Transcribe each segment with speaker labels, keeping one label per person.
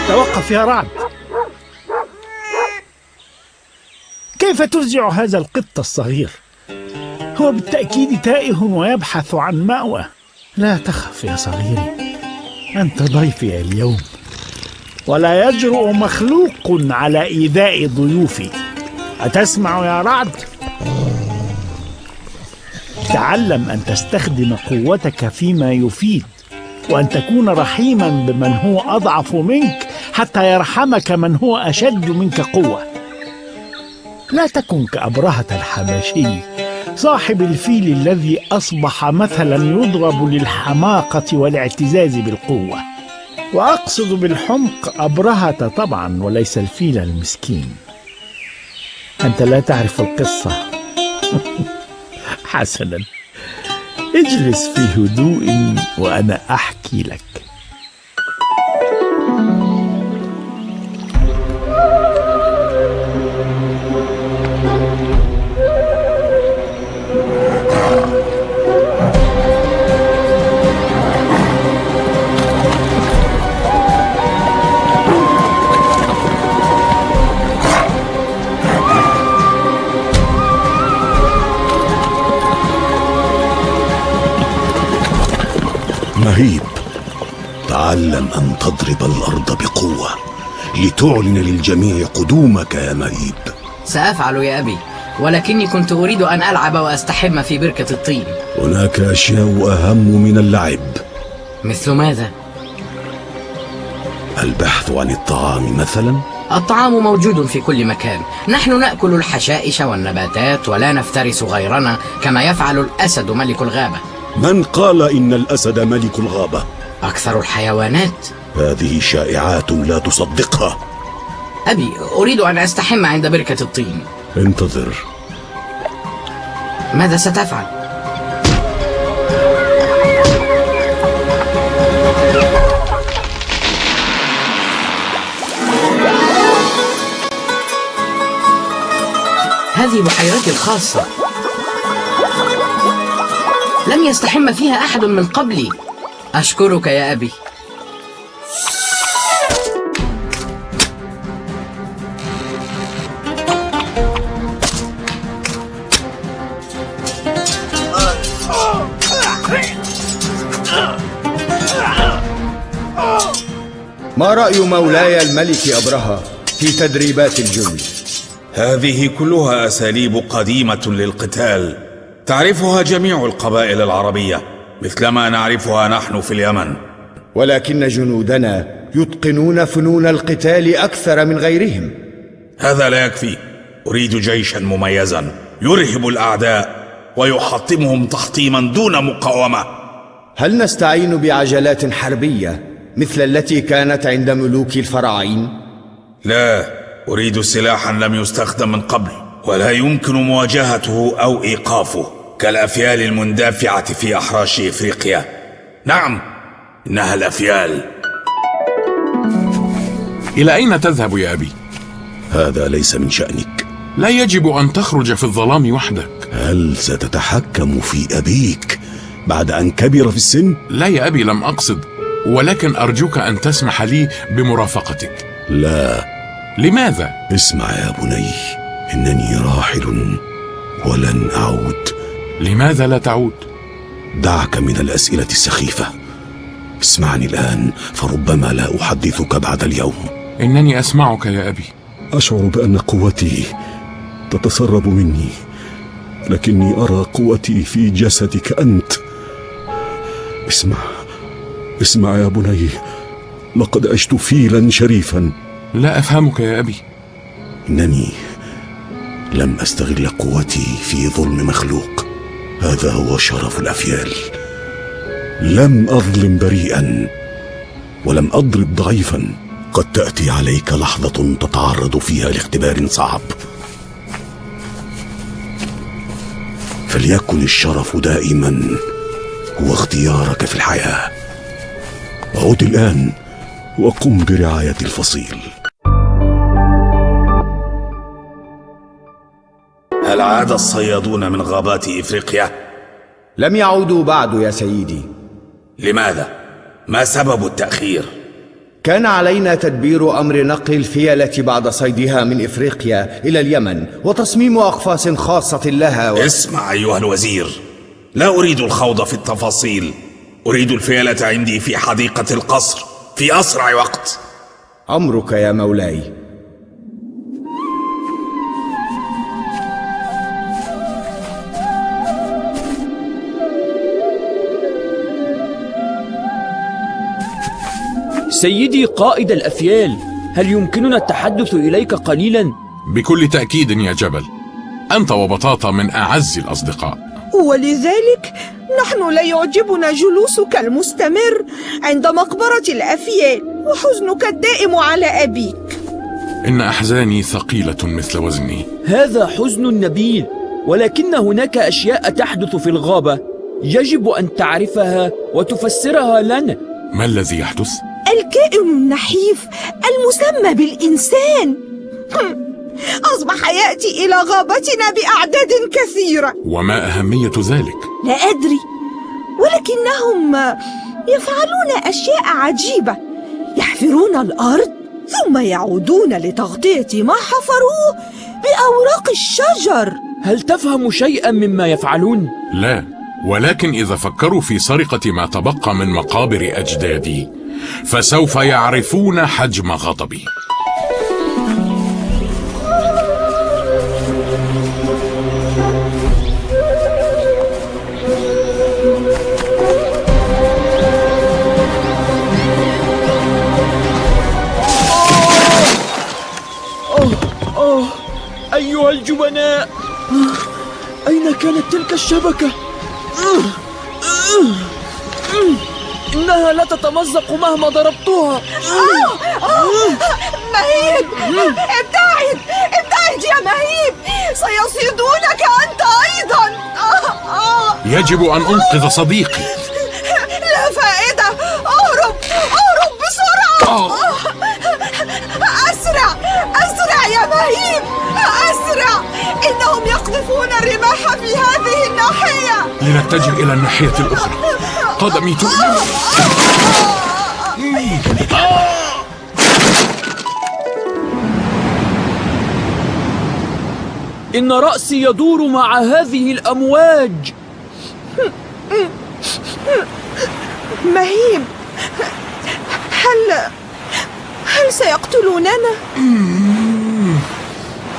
Speaker 1: توقف يا رعد. كيف تفزع هذا القط الصغير؟ هو بالتأكيد تائه ويبحث عن مأوى. لا تخف يا صغيري، أنت ضيفي اليوم، ولا يجرؤ مخلوق على إيذاء ضيوفي. أتسمع يا رعد؟ تعلم أن تستخدم قوتك فيما يفيد، وأن تكون رحيما بمن هو أضعف منك حتى يرحمك من هو أشد منك قوة. لا تكن كأبرهة الحبشي صاحب الفيل الذي أصبح مثلا يضرب للحماقة والاعتزاز بالقوة. وأقصد بالحمق أبرهة طبعا، وليس الفيل المسكين. أنت لا تعرف القصة. حسنا، اجلس في هدوء وأنا أحكي لك.
Speaker 2: مهيب، تعلم أن تضرب الأرض بقوة لتعلن للجميع قدومك يا مهيب.
Speaker 3: سأفعل يا أبي، ولكني كنت أريد أن ألعب وأستحم في بركة الطين.
Speaker 2: هناك أشياء أهم من اللعب.
Speaker 3: مثل ماذا؟
Speaker 2: البحث عن الطعام مثلا.
Speaker 3: الطعام موجود في كل مكان، نحن نأكل الحشائش والنباتات ولا نفترس غيرنا كما يفعل الأسد ملك الغابة.
Speaker 2: من قال إن الأسد ملك الغابة؟
Speaker 3: أكثر الحيوانات.
Speaker 2: هذه شائعات لا تصدقها.
Speaker 3: أبي، أريد أن أستحم عند بركة الطين.
Speaker 2: انتظر.
Speaker 3: ماذا ستفعل؟ هذه بحيرتي الخاصة، لم يستحم فيها أحد من قبلي. أشكرك يا أبي.
Speaker 4: ما رأي مولاي الملك أبرهة في تدريبات الجند؟
Speaker 5: هذه كلها أساليب قديمة للقتال، تعرفها جميع القبائل العربية مثلما نعرفها نحن في اليمن.
Speaker 4: ولكن جنودنا يتقنون فنون القتال أكثر من غيرهم.
Speaker 5: هذا لا يكفي، أريد جيشا مميزا يرهب الأعداء ويحطمهم تحطيما دون مقاومة.
Speaker 4: هل نستعين بعجلات حربية مثل التي كانت عند ملوك الفراعين؟
Speaker 5: لا، أريد سلاحا لم يستخدم من قبل ولا يمكن مواجهته أو إيقافه، كالأفيال المندفعة في أحراش إفريقيا. نعم، إنها الأفيال.
Speaker 6: إلى أين تذهب يا أبي؟
Speaker 2: هذا ليس من شأنك.
Speaker 6: لا يجب أن تخرج في الظلام وحدك.
Speaker 2: هل ستتحكم في أبيك بعد أن كبر في السن؟
Speaker 6: لا يا أبي، لم أقصد، ولكن أرجوك أن تسمح لي بمرافقتك.
Speaker 2: لا.
Speaker 6: لماذا؟
Speaker 2: اسمع يا بني، إنني راحل ولن أعود.
Speaker 6: لماذا لا تعود؟
Speaker 2: دعك من الأسئلة السخيفة. اسمعني الآن، فربما لا أحدثك بعد اليوم.
Speaker 6: إنني أسمعك يا أبي.
Speaker 2: أشعر بأن قوتي تتسرب مني، لكني أرى قوتي في جسدك أنت. اسمع يا بني، لقد عشت فيلا شريفا.
Speaker 6: لا أفهمك يا أبي.
Speaker 2: إنني لم أستغل قوتي في ظلم مخلوق، هذا هو شرف الأفيال. لم أظلم بريئا ولم أضرب ضعيفا. قد تأتي عليك لحظة تتعرض فيها لاختبار صعب، فليكن الشرف دائما هو اختيارك في الحياة. عد الآن وقم برعاية الفصيل.
Speaker 5: هل عاد الصيادون من غابات إفريقيا؟
Speaker 4: لم يعودوا بعد يا سيدي.
Speaker 5: لماذا؟ ما سبب التأخير؟
Speaker 4: كان علينا تدبير أمر نقل الفيلة بعد صيدها من إفريقيا إلى اليمن وتصميم أقفاص خاصة لها
Speaker 5: اسمع أيها الوزير، لا أريد الخوض في التفاصيل. أريد الفيلة عندي في حديقة القصر في أسرع وقت.
Speaker 4: أمرك يا مولاي.
Speaker 7: سيدي قائد الأفيال، هل يمكننا التحدث إليك قليلا؟
Speaker 6: بكل تأكيد يا جبل، أنت وبطاطا من أعز الأصدقاء،
Speaker 8: ولذلك نحن لا يعجبنا جلوسك المستمر عند مقبرة الأفيال وحزنك الدائم على أبيك.
Speaker 6: إن أحزاني ثقيلة مثل وزني.
Speaker 7: هذا حزن نبيل، ولكن هناك أشياء تحدث في الغابة يجب أن تعرفها وتفسرها لنا.
Speaker 6: ما الذي يحدث؟
Speaker 8: الكائن النحيف المسمى بالإنسان أصبح يأتي إلى غابتنا بأعداد كثيرة.
Speaker 6: وما أهمية ذلك؟
Speaker 8: لا أدري، ولكنهم يفعلون أشياء عجيبة. يحفرون الأرض ثم يعودون لتغطية ما حفروه بأوراق الشجر.
Speaker 7: هل تفهم شيئا مما يفعلون؟
Speaker 6: لا، ولكن إذا فكروا في سرقة ما تبقى من مقابر أجدادي فسوف يعرفون حجم غضبي.
Speaker 7: أيها الجبناء، أين كانت تلك الشبكة؟ إنها لا تتمزق مهما ضربتها.
Speaker 8: مهيب، ابتعد يا مهيب، سيصيدونك أنت أيضا.
Speaker 6: يجب أن أنقذ صديقي.
Speaker 8: لا فائدة، اهرب بسرعة. أسرع يا مهيب، أسرع، إنهم يقذفون الرماح في هذه الناحية.
Speaker 6: لنتجه إلى الناحية الأخرى. قدمي تؤلم.
Speaker 7: إن رأسي يدور مع هذه الأمواج.
Speaker 8: مهيب، هل سيقتلوننا؟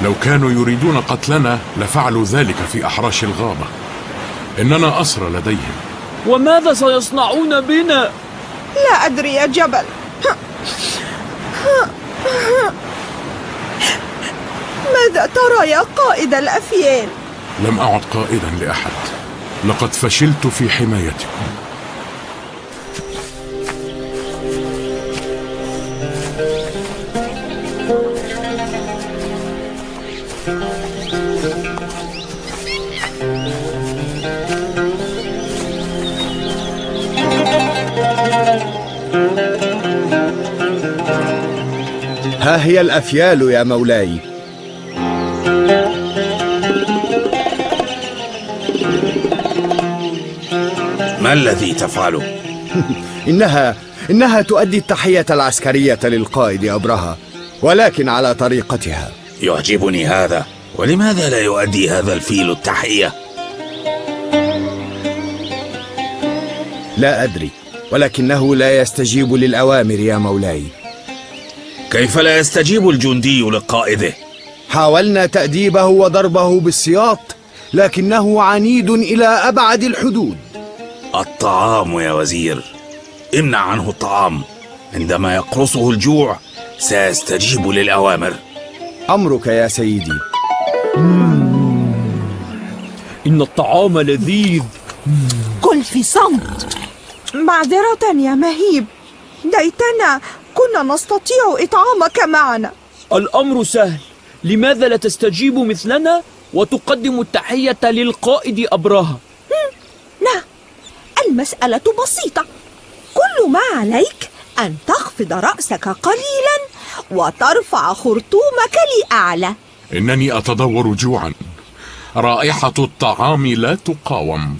Speaker 6: لو كانوا يريدون قتلنا لفعلوا ذلك في أحراش الغابة. إننا أسرى لديهم.
Speaker 7: وماذا سيصنعون بنا؟
Speaker 8: لا أدري يا جبل. ماذا ترى يا قائد الأفيال؟
Speaker 6: لم أعد قائدا لأحد، لقد فشلت في حمايتكم.
Speaker 4: ها هي الأفيال يا مولاي.
Speaker 5: ما الذي تفعله؟
Speaker 4: إنها تؤدي التحية العسكرية للقائد أبرهة، ولكن على طريقتها.
Speaker 5: يعجبني هذا. ولماذا لا يؤدي هذا الفيل التحية؟
Speaker 4: لا أدري، ولكنه لا يستجيب للأوامر يا مولاي.
Speaker 5: كيف لا يستجيب الجندي لقائده؟
Speaker 4: حاولنا تأديبه وضربه بالسياط، لكنه عنيد إلى أبعد الحدود.
Speaker 5: الطعام يا وزير، امنع عنه الطعام. عندما يقرصه الجوع سيستجيب للأوامر.
Speaker 4: أمرك يا سيدي.
Speaker 7: إن الطعام لذيذ.
Speaker 8: كل في صمت. معذرة يا مهيب، ليتنا كنا نستطيع إطعامك معنا.
Speaker 7: الأمر سهل، لماذا لا تستجيب مثلنا وتقدم التحية للقائد أبرهة؟
Speaker 8: نعم، المسألة بسيطة. كل ما عليك أن تخفض رأسك قليلا وترفع خرطومك لأعلى.
Speaker 6: إنني أتضور جوعا، رائحة الطعام لا تقاوم.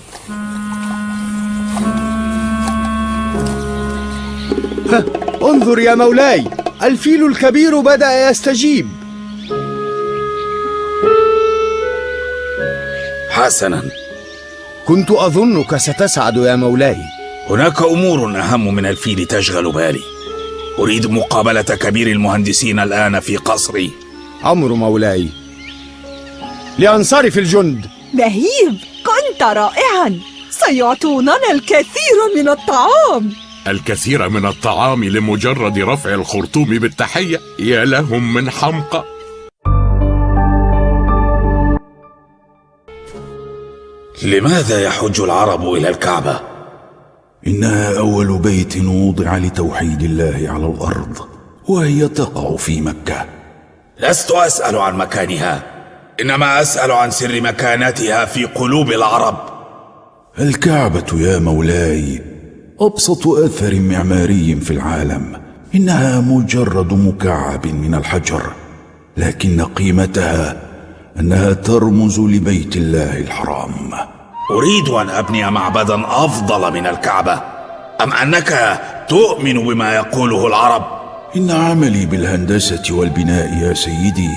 Speaker 4: انظر يا مولاي، الفيل الكبير بدأ يستجيب.
Speaker 5: حسنا،
Speaker 4: كنت أظنك ستسعد يا مولاي.
Speaker 5: هناك أمور أهم من الفيل تشغل بالي. أريد مقابلة كبير المهندسين الآن في قصري.
Speaker 4: أمر مولاي. لأنصرف الجند.
Speaker 8: نهيب، كنت رائعا. سيعطوننا الكثير من الطعام.
Speaker 6: الكثير من الطعام لمجرد رفع الخرطوم بالتحية؟ يا لهم من حمقى.
Speaker 5: لماذا يحج العرب إلى الكعبة؟
Speaker 2: إنها أول بيت وضع لتوحيد الله على الأرض، وهي تقع في مكة.
Speaker 5: لست أسأل عن مكانها، إنما أسأل عن سر مكانتها في قلوب العرب.
Speaker 2: الكعبة يا مولاي أبسط أثر معماري في العالم. إنها مجرد مكعب من الحجر، لكن قيمتها أنها ترمز لبيت الله الحرام.
Speaker 5: أريد أن أبني معبدا أفضل من الكعبة، أم أنك تؤمن بما يقوله العرب؟
Speaker 2: إن عملي بالهندسة والبناء يا سيدي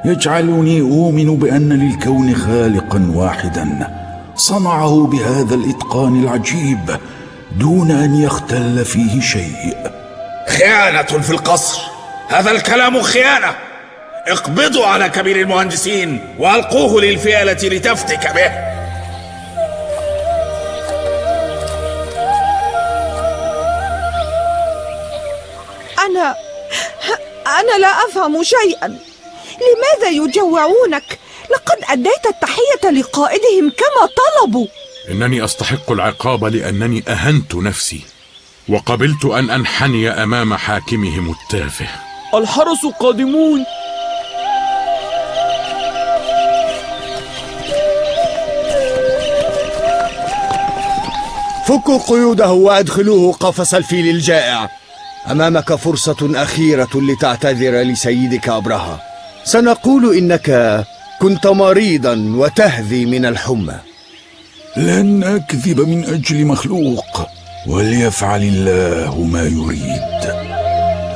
Speaker 2: يجعلني أؤمن بأن للكون خالقا واحدا صنعه بهذا الإتقان العجيب دون أن يختل فيه شيء.
Speaker 5: خيانة في القصر، هذا الكلام خيانة. اقبضوا على كبير المهندسين وألقوه للفيلة لتفتك به.
Speaker 8: أنا لا أفهم شيئا. لماذا يجوعونك؟ لقد أديت التحية لقائدهم كما طلبوا.
Speaker 6: إنني أستحق العقاب لأنني أهنت نفسي وقبلت أن أنحني أمام حاكمهم التافه.
Speaker 7: الحرس قادمون.
Speaker 4: فكوا قيوده وأدخلوه قفص الفيل الجائع. أمامك فرصة أخيرة لتعتذر لسيدك أبرهة. سنقول إنك كنت مريضا وتهذي من الحمى.
Speaker 2: لن أكذب من أجل مخلوق، وليفعل الله ما يريد.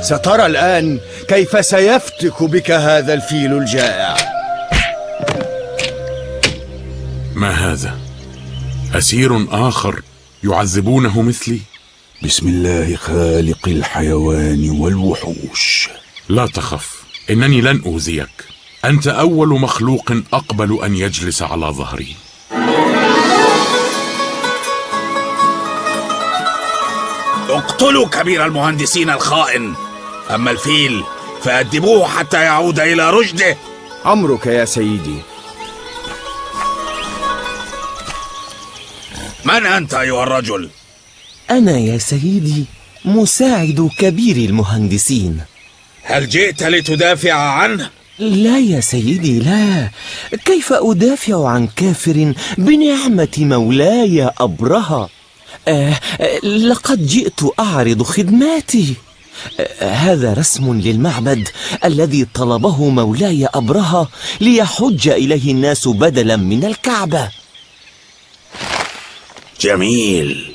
Speaker 4: سترى الآن كيف سيفتك بك هذا الفيل الجائع.
Speaker 6: ما هذا؟ أسير آخر يعذبونه مثلي؟
Speaker 2: بسم الله خالق الحيوان والوحوش.
Speaker 6: لا تخف، إنني لن أوذيك. أنت أول مخلوق أقبل أن يجلس على ظهري.
Speaker 5: اقتلوا كبير المهندسين الخائن، أما الفيل فأدبوه حتى يعود إلى رشده.
Speaker 4: أمرك يا سيدي.
Speaker 5: من أنت أيها الرجل؟
Speaker 9: أنا يا سيدي مساعد كبير المهندسين.
Speaker 5: هل جئت لتدافع عنه؟
Speaker 9: لا يا سيدي، لا. كيف أدافع عن كافر بنعمة مولاي أبرهة؟ لقد جئت أعرض خدماتي. هذا رسم للمعبد الذي طلبه مولاي أبرهة ليحج إليه الناس بدلا من الكعبة.
Speaker 5: جميل،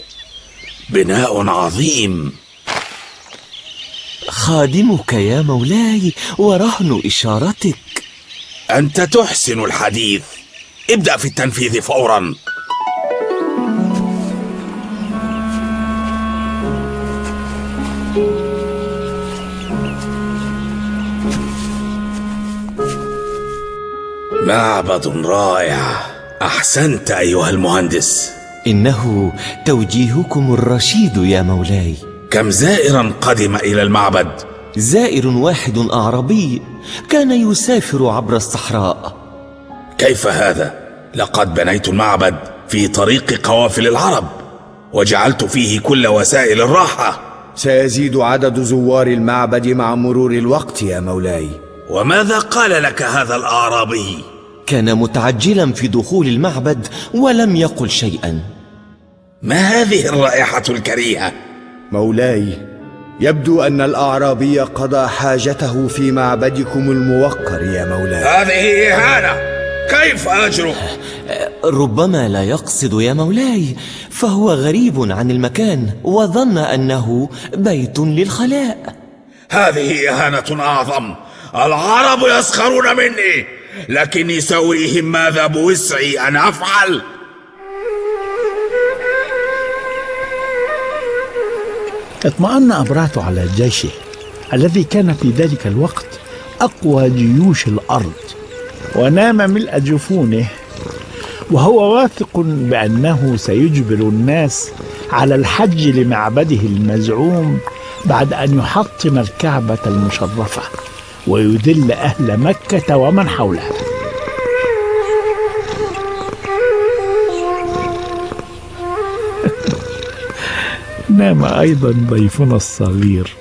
Speaker 5: بناء عظيم.
Speaker 9: خادمك يا مولاي ورهن إشارتك.
Speaker 5: أنت تحسن الحديث، ابدأ في التنفيذ فورا. معبد رائع، أحسنت أيها المهندس.
Speaker 9: إنه توجيهكم الرشيد يا مولاي.
Speaker 5: كم زائرا قدم إلى المعبد؟
Speaker 9: زائر واحد أعرابي كان يسافر عبر الصحراء.
Speaker 5: كيف هذا؟ لقد بنيت المعبد في طريق قوافل العرب وجعلت فيه كل وسائل الراحة.
Speaker 4: سيزيد عدد زوار المعبد مع مرور الوقت يا مولاي.
Speaker 5: وماذا قال لك هذا الأعرابي؟
Speaker 9: كان متعجلا في دخول المعبد ولم يقل شيئا.
Speaker 5: ما هذه الرائحة الكريهة؟
Speaker 4: مولاي، يبدو أن الأعرابي قضى حاجته في معبدكم الموقر يا مولاي.
Speaker 5: هذه إهانة، كيف أجرؤ؟
Speaker 9: ربما لا يقصد يا مولاي، فهو غريب عن المكان وظن أنه بيت للخلاء.
Speaker 5: هذه إهانة أعظم. العرب يسخرون مني، لكني سأريهم ماذا بوسعي أن أفعل.
Speaker 1: اطمأن أبرهة على جيشه الذي كان في ذلك الوقت أقوى جيوش الأرض، ونام ملء جفونه وهو واثق بأنه سيجبر الناس على الحج لمعبده المزعوم بعد أن يحطم الكعبة المشرفة ويذل أهل مكة ومن حولها. نام أيضا ضيفنا الصغير،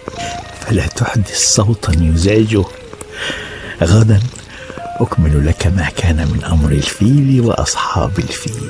Speaker 1: فلا تحدث صوتا يزعجه. غدا أكمل لك ما كان من أمر الفيل وأصحاب الفيل.